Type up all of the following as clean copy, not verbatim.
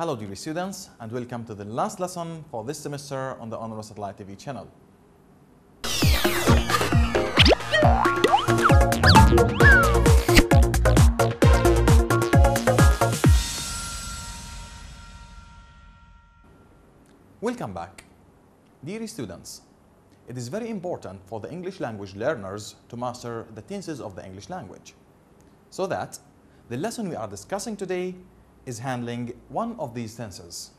Hello dear students, and welcome to the last lesson for this semester on the Honorable Satellite TV channel. Welcome back. Dear students, it is very important for the English language learners to master the tenses of the English language, so that the lesson we are discussing today is handling one of these tenses.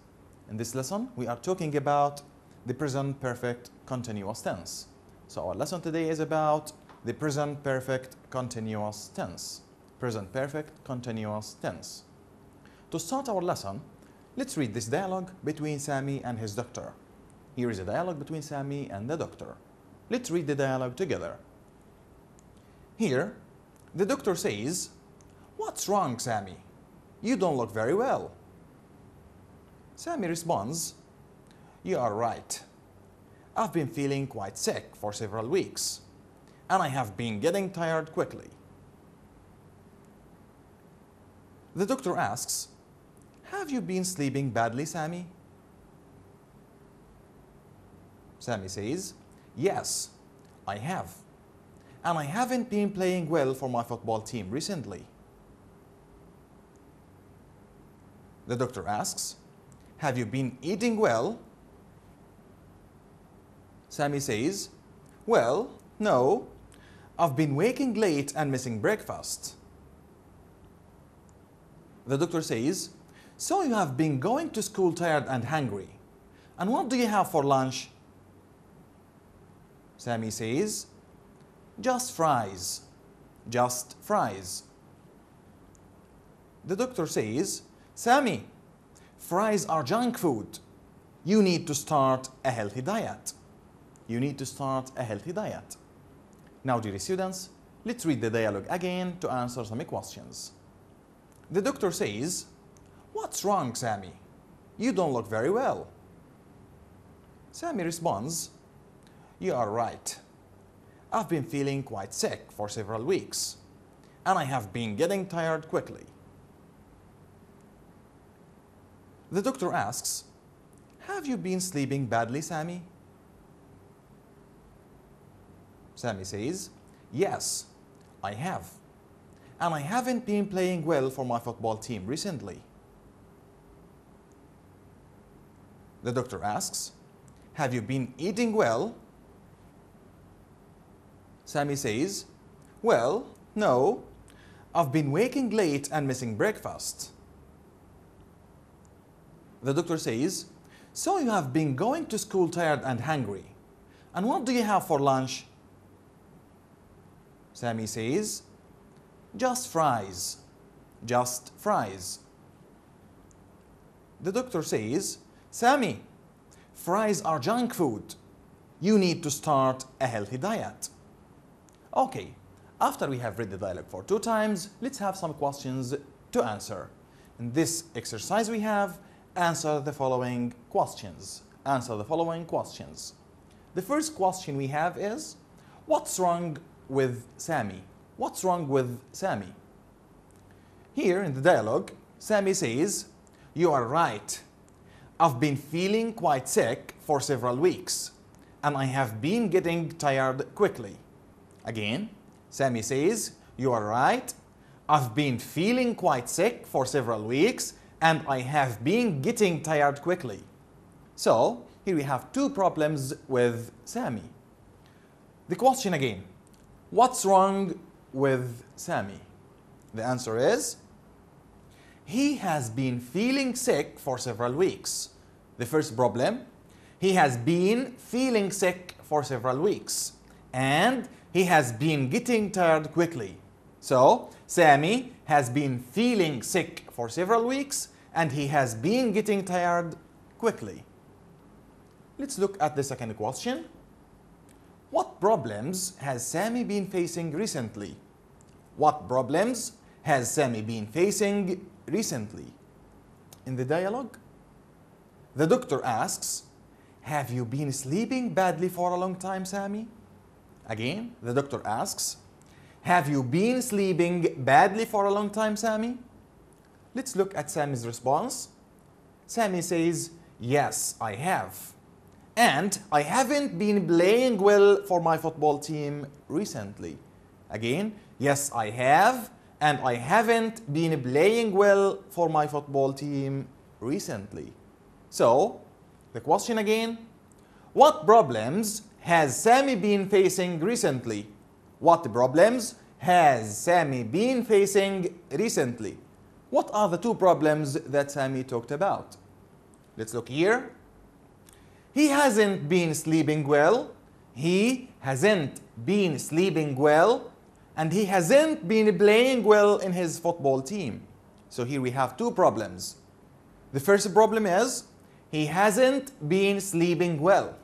In this lesson, we are talking about the present perfect continuous tense. So our lesson today is about the present perfect continuous tense. Present perfect continuous tense. To start our lesson, let's read this dialogue between Sami and his doctor. Here is a dialogue between Sami and the doctor. Let's read the dialogue together. Here, the doctor says, "What's wrong, Sami? You don't look very well." Sami responds, "You are right. I've been feeling quite sick for several weeks, and I have been getting tired quickly." The doctor asks, "Have you been sleeping badly, Sami?" Sami says, "Yes, I have. And I haven't been playing well for my football team recently." The doctor asks, "Have you been eating well?" Sami says, "Well, no. I've been waking late and missing breakfast." The doctor says, "So you have been going to school tired and hungry. And what do you have for lunch?" Sami says, "Just fries. Just fries." The doctor says, "Sami, fries are junk food. You need to start a healthy diet. You need to start a healthy diet." Now, dear students, let's read the dialogue again to answer some questions. The doctor says, "What's wrong, Sami? You don't look very well." Sami responds, "You are right. I've been feeling quite sick for several weeks, and I have been getting tired quickly." The doctor asks, "Have you been sleeping badly, Sami?" Sami says, "Yes, I have. And I haven't been playing well for my football team recently." The doctor asks, "Have you been eating well?" Sami says, "Well, no. I've been waking late and missing breakfast." The doctor says, "So you have been going to school tired and hungry. And what do you have for lunch?" Sami says, "Just fries. Just fries." The doctor says, "Sami, fries are junk food. You need to start a healthy diet." Okay, after we have read the dialogue for 2 times, let's have some questions to answer. In this exercise we have, answer the following questions. Answer the following questions. The first question we have is, what's wrong with Sami? What's wrong with Sami? Here in the dialogue, Sami says, "You are right. I've been feeling quite sick for several weeks, and I have been getting tired quickly." Again, Sami says, "You are right. I've been feeling quite sick for several weeks, and I have been getting tired quickly." So, here we have 2 problems with Sami. The question again, what's wrong with Sami? The answer is, he has been feeling sick for several weeks. The first problem, he has been feeling sick for several weeks, and he has been getting tired quickly. So, Sami has been feeling sick for several weeks, and he has been getting tired quickly. Let's look at the second question. What problems has Sami been facing recently? What problems has Sami been facing recently? In the dialogue, the doctor asks, "Have you been sleeping badly for a long time, Sami?" Again, the doctor asks, "Have you been sleeping badly for a long time, Sami?" Let's look at Sami's response. Sammy says, yes, I have. And I haven't been playing well for my football team recently. Again, yes, I have, and I haven't been playing well for my football team recently. So, the question again, what problems has Sammy been facing recently? What problems has Sammy been facing recently? What are the two problems that Sammy talked about? Let's look here. He hasn't been sleeping well. He hasn't been sleeping well. And he hasn't been playing well in his football team. So here we have two problems. The first problem is he hasn't been sleeping well.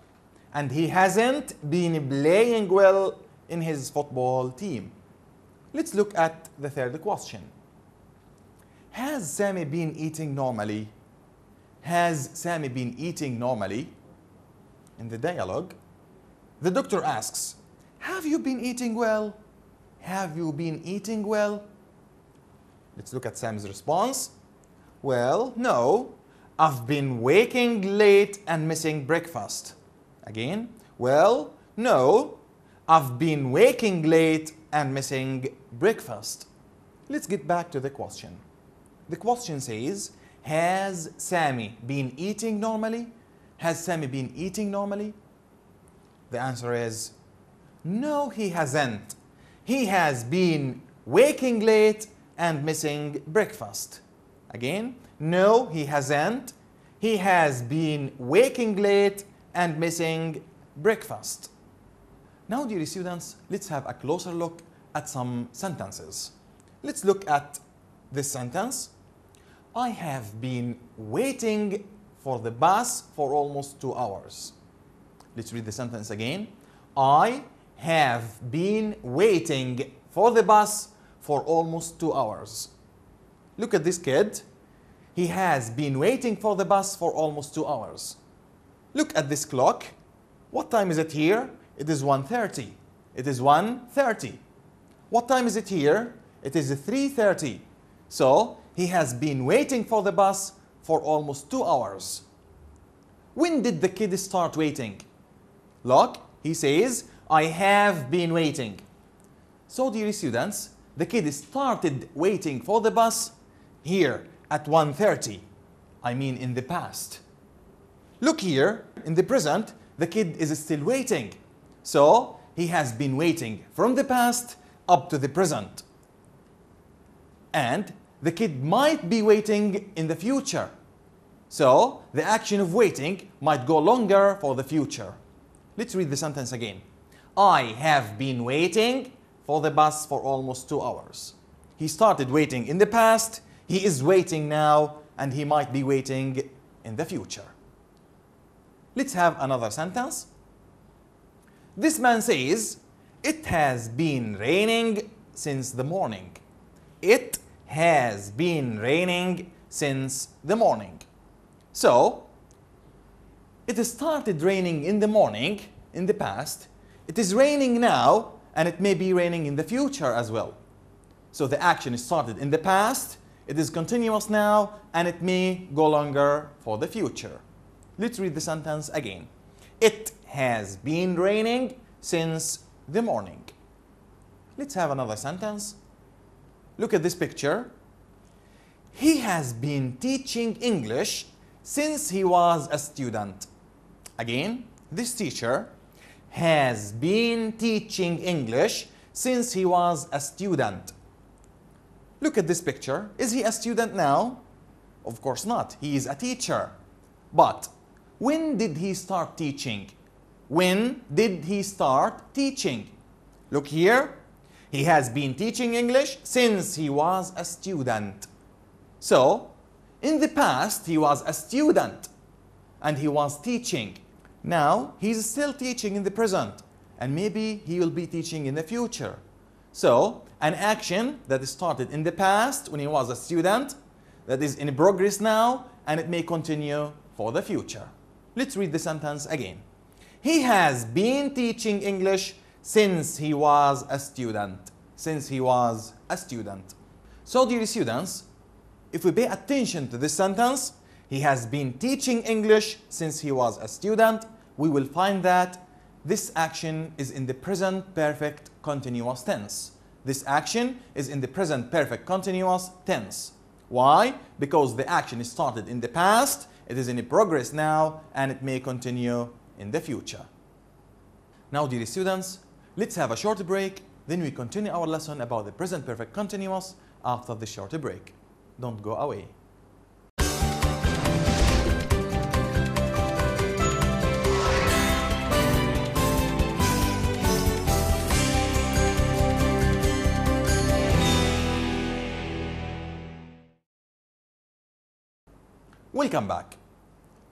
And he hasn't been playing well in his football team. Let's look at the third question. Has Sammy been eating normally? Has Sammy been eating normally? In the dialogue, the doctor asks, have you been eating well? Have you been eating well? Let's look at Sammy's response. Well, no, I've been waking late and missing breakfast. Again, well, no, I've been waking late and missing breakfast. Let's get back to the question. The question says, has Sammy been eating normally? Has Sammy been eating normally? The answer is, no, he hasn't. He has been waking late and missing breakfast. Again, no, he hasn't. He has been waking late and missing breakfast. Now, dear students, let's have a closer look at some sentences. Let's look at this sentence. I have been waiting for the bus for almost 2 hours. Let's read the sentence again. I have been waiting for the bus for almost 2 hours. Look at this kid. He has been waiting for the bus for almost 2 hours. Look at this clock. What time is it here? It is 1:30. It is 1:30. What time is it here? It is 3:30. So, he has been waiting for the bus for almost 2 hours. When did the kid start waiting? Look, he says, I have been waiting. So, dear students, the kid started waiting for the bus here at 1:30. I mean in the past. Look here, in the present, the kid is still waiting. So, he has been waiting from the past up to the present. And the kid might be waiting in the future. So, the action of waiting might go longer for the future. Let's read the sentence again. I have been waiting for the bus for almost 2 hours. He started waiting in the past, he is waiting now, and he might be waiting in the future. Let's have another sentence. This man says, it has been raining since the morning. It has been raining since the morning. So, it started raining in the morning, in the past. It is raining now, and it may be raining in the future as well. So the action started in the past, it is continuous now, and it may go longer for the future. Let's read the sentence again. It has been raining since the morning. Let's have another sentence. Look at this picture. He has been teaching English since he was a student. Again, this teacher has been teaching English since he was a student. Look at this picture. Is he a student now? Of course not. He is a teacher. But when did he start teaching? When did he start teaching? Look here. He has been teaching English since he was a student. So, in the past, he was a student and he was teaching. Now, he's still teaching in the present and maybe he will be teaching in the future. So, an action that started in the past when he was a student, that is in progress now, and it may continue for the future. Let's read the sentence again. He has been teaching English since he was a student. Since he was a student. So, dear students, if we pay attention to this sentence, he has been teaching English since he was a student, we will find that this action is in the present perfect continuous tense. This action is in the present perfect continuous tense. Why? Because the action is started in the past, it is in progress now, and it may continue in the future. Now, dear students, let's have a short break, then we continue our lesson about the present perfect continuous after the short break. Don't go away. Welcome back.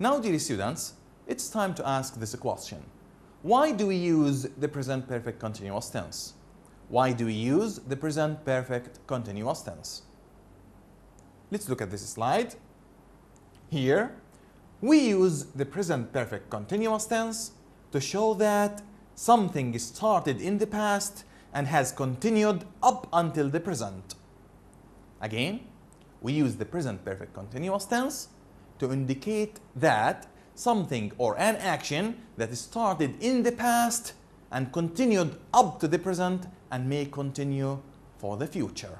Now, dear students, it's time to ask this question. Why do we use the present perfect continuous tense? Why do we use the present perfect continuous tense? Let's look at this slide. Here, we use the present perfect continuous tense to show that something started in the past and has continued up until the present. Again, we use the present perfect continuous tense to indicate that something or an action that started in the past and continued up to the present and may continue for the future.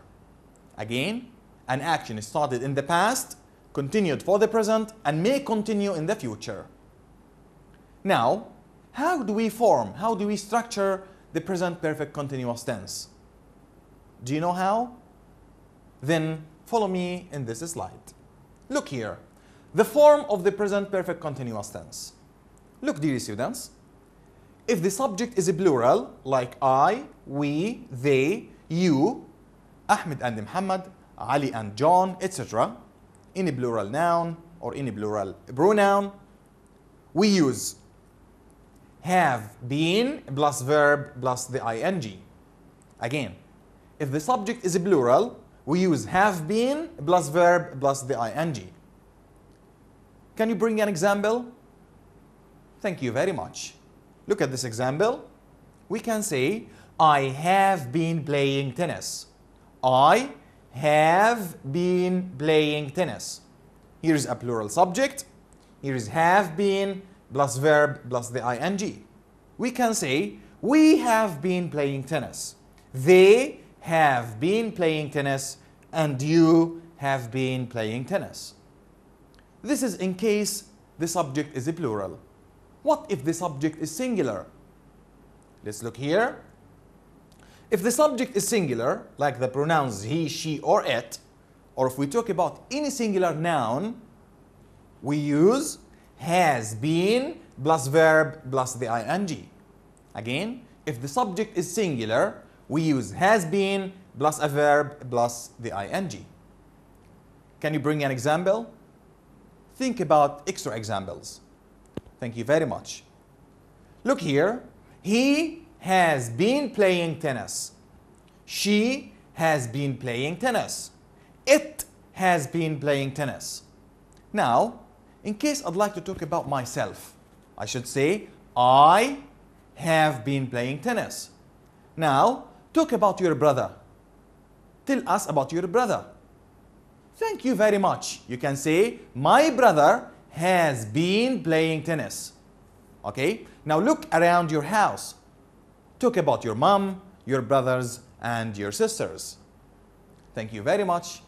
Again, an action started in the past, continued for the present, and may continue in the future. Now, how do we structure the present perfect continuous tense? Do you know how? Then follow me in this slide. Look here. The form of the present perfect continuous tense. Look, dear students, if the subject is a plural, like I, we, they, you, Ahmed and Muhammad, Ali and John, etc., any plural noun or any plural pronoun, we use have been plus verb plus the ing. Again, if the subject is a plural, we use have been plus verb plus the ing. Can you bring an example? Thank you very much. Look at this example. We can say, I have been playing tennis. I have been playing tennis. Here is a plural subject. Here is have been plus verb plus the ing. We can say, we have been playing tennis. They have been playing tennis. And you have been playing tennis. This is in case the subject is a plural. What if the subject is singular? Let's look here. If the subject is singular, like the pronouns he, she, or it, or if we talk about any singular noun, we use has been plus verb plus the ing. Again, if the subject is singular, we use has been plus a verb plus the ing. Can you bring an example? Think about extra examples. Thank you very much. Look here. He has been playing tennis. She has been playing tennis. It has been playing tennis. Now, in case I'd like to talk about myself, I should say, I have been playing tennis. Now, talk about your brother. Tell us about your brother. Thank you very much. You can say, my brother has been playing tennis. Okay? Now look around your house. Talk about your mom, your brothers, and your sisters. Thank you very much.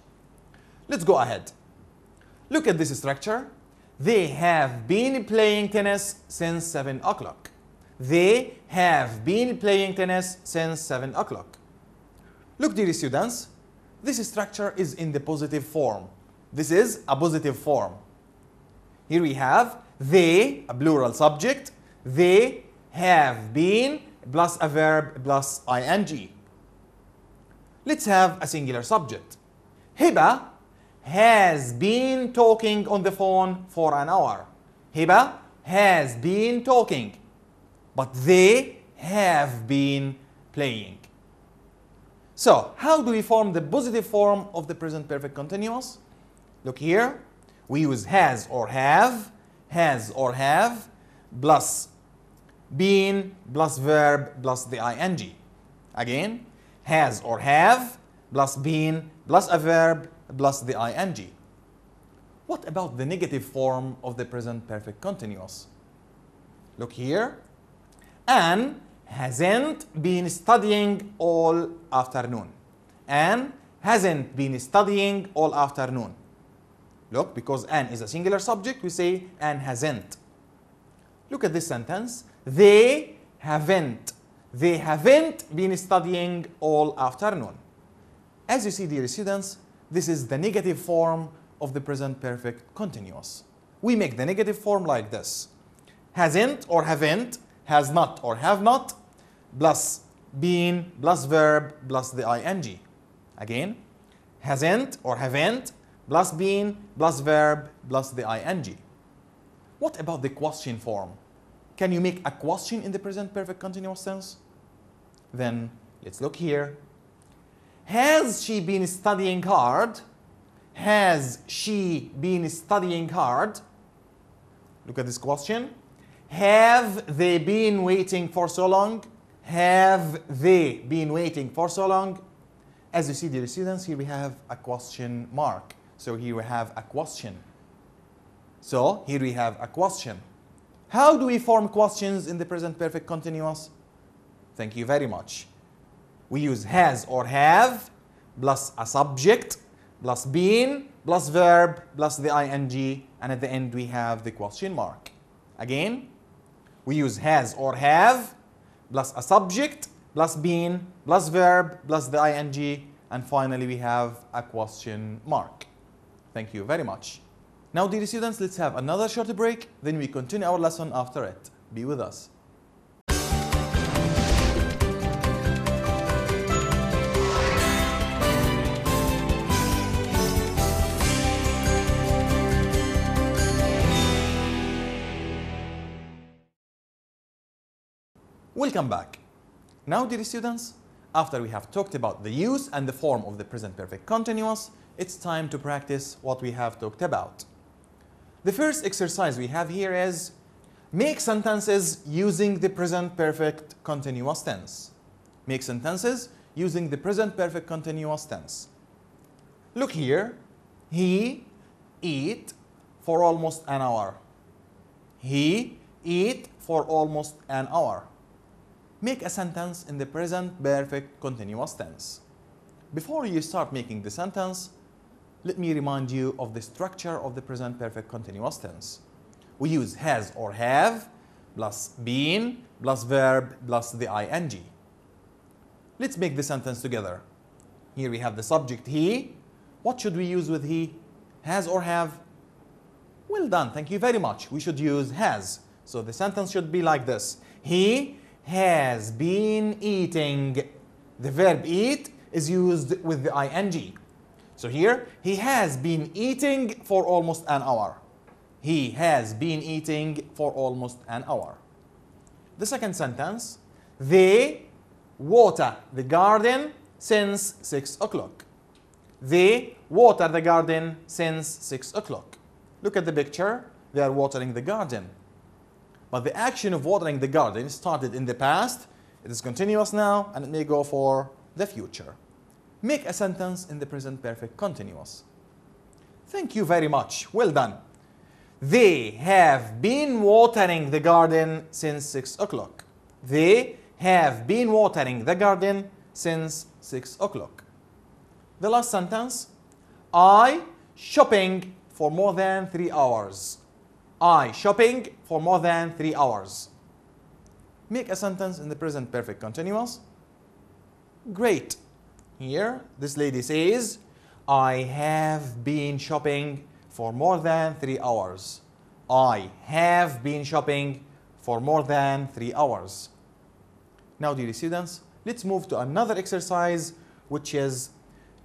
Let's go ahead. Look at this structure. They have been playing tennis since 7 o'clock. They have been playing tennis since 7 o'clock. Look, dear students. This structure is in the positive form. This is a positive form. Here we have they, a plural subject. They have been plus a verb plus ing. Let's have a singular subject. Hiba has been talking on the phone for an hour. Hiba has been talking, but they have been playing. So, how do we form the positive form of the present perfect continuous? Look here. We use has or have, plus been plus verb plus the ing. Again, has or have plus been plus a verb plus the ing. What about the negative form of the present perfect continuous? Look here. Anne hasn't been studying all afternoon. Anne hasn't been studying all afternoon. Look, because Anne is a singular subject, we say Anne hasn't. Look at this sentence. They haven't been studying all afternoon. As you see, dear students, this is the negative form of the present perfect continuous. We make the negative form like this. Hasn't or haven't, has not or have not, plus been plus verb plus the ing. Again, hasn't or haven't, plus been plus verb plus the ing. What about the question form? Can you make a question in the present perfect continuous tense? Then let's look here. Has she been studying hard? Has she been studying hard? Look at this question. Have they been waiting for so long? Have they been waiting for so long? As you see, dear students, here we have a question mark. So here we have a question. So here we have a question. How do we form questions in the present perfect continuous? Thank you very much. We use has or have plus a subject plus been plus verb plus the ing, and at the end we have the question mark. Again, we use has or have plus a subject plus been plus verb plus the ing, and finally we have a question mark. Thank you very much. Now, dear students, let's have another short break, then we continue our lesson after it. Be with us. Welcome back. Now, dear students, after we have talked about the use and the form of the present perfect continuous, it's time to practice what we have talked about. The first exercise we have here is make sentences using the present perfect continuous tense. Make sentences using the present perfect continuous tense. Look here. He eat for almost an hour. He eat for almost an hour. Make a sentence in the present perfect continuous tense. Before you start making the sentence, let me remind you of the structure of the present perfect continuous tense. We use has or have plus been plus verb plus the ing. Let's make the sentence together. Here we have the subject he. What should we use with he? Has or have? Well done, thank you very much. We should use has. So the sentence should be like this. He has been eating. The verb eat is used with the ing. So here, he has been eating for almost an hour. He has been eating for almost an hour. The second sentence, they water the garden since 6 o'clock. They water the garden since 6 o'clock. Look at the picture. They are watering the garden. But the action of watering the garden started in the past, it is continuous now, and it may go for the future. Make a sentence in the present perfect continuous. Thank you very much. Well done. They have been watering the garden since 6 o'clock. They have been watering the garden since 6 o'clock. The last sentence, I shopping for more than 3 hours. I shopping for more than 3 hours. Make a sentence in the present perfect continuous. Great. Here, this lady says, I have been shopping for more than 3 hours. I have been shopping for more than 3 hours. Now, dear students, let's move to another exercise, which is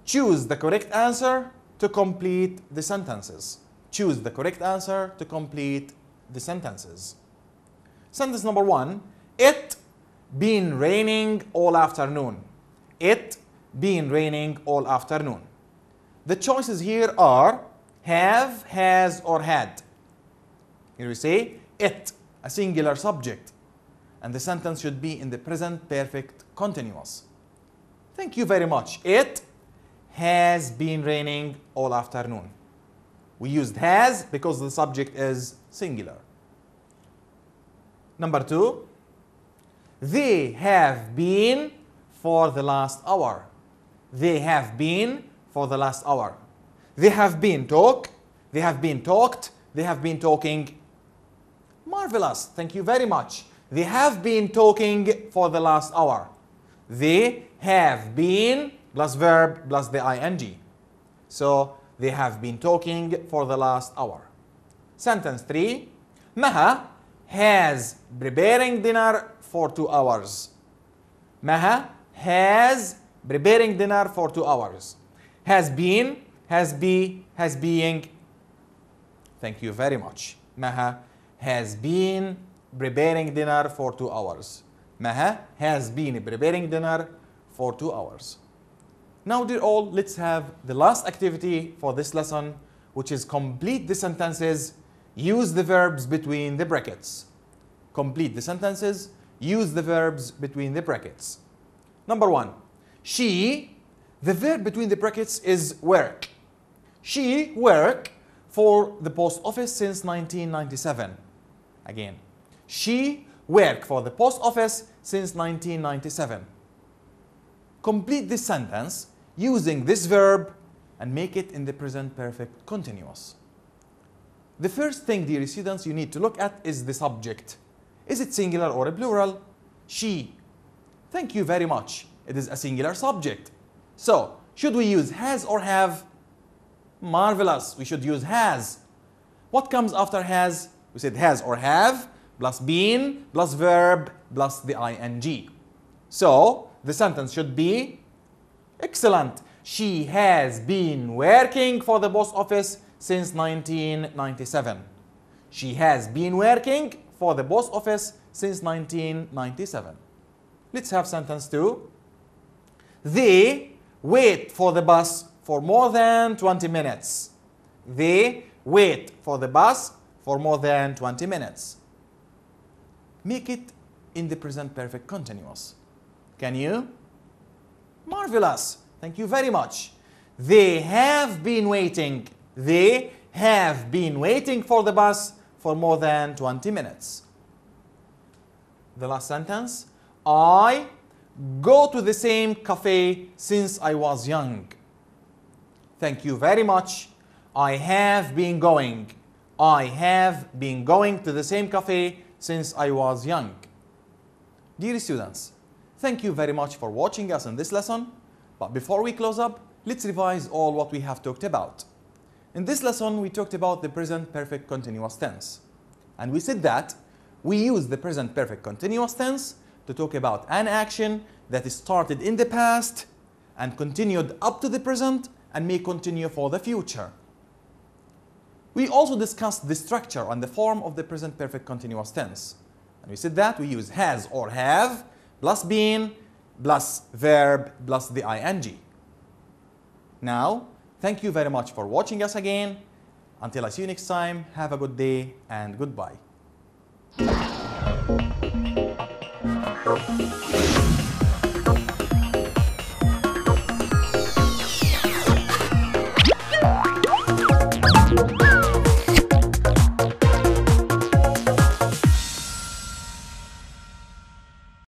choose the correct answer to complete the sentences. Choose the correct answer to complete the sentences. Sentence number 1, it been raining all afternoon. It been raining all afternoon. The choices here are have, has, or had. Here we say it, a singular subject, and the sentence should be in the present perfect continuous. Thank you very much. It has been raining all afternoon. We used has because the subject is singular. Number 2, they have been for the last hour. They have been for the last hour. They have been talk. They have been talked. They have been talking. Marvelous. Thank you very much. They have been talking for the last hour. They have been plus verb plus the ing. So they have been talking for the last hour. Sentence 3. Maha has preparing dinner for 2 hours. Maha has preparing dinner for 2 hours. Has been, has be, has being. Thank you very much. Maha has been preparing dinner for 2 hours. Maha has been preparing dinner for 2 hours. Now, dear all, let's have the last activity for this lesson, which is complete the sentences, use the verbs between the brackets. Complete the sentences, use the verbs between the brackets. Number 1, she, the verb between the brackets is work. She worked for the post office since 1997. Again, she worked for the post office since 1997. Complete this sentence using this verb and make it in the present perfect continuous. The first thing, dear students, you need to look at is the subject. Is it singular or a plural? She. Thank you very much. It is a singular subject. So, should we use has or have? Marvelous. We should use has. What comes after has? We said has or have plus been plus verb plus the ing. So, the sentence should be excellent. She has been working for the post office since 1997. She has been working for the post office since 1997. Let's have sentence 2. They wait for the bus for more than 20 minutes. They wait for the bus for more than 20 minutes. Make it in the present perfect continuous. Can you? Marvelous. Thank you very much. They have been waiting. They have been waiting for the bus for more than 20 minutes. The last sentence. I go to the same cafe since I was young. Thank you very much. I have been going. I have been going to the same cafe since I was young. Dear students, thank you very much for watching us in this lesson. But before we close up, let's revise all what we have talked about. In this lesson, we talked about the present perfect continuous tense. And we said that we use the present perfect continuous tense to talk about an action that started in the past and continued up to the present and may continue for the future. We also discussed the structure and the form of the present perfect continuous tense. And we said that we use has or have plus been plus verb plus the ing. Now, thank you very much for watching us again. Until I see you next time, have a good day and goodbye.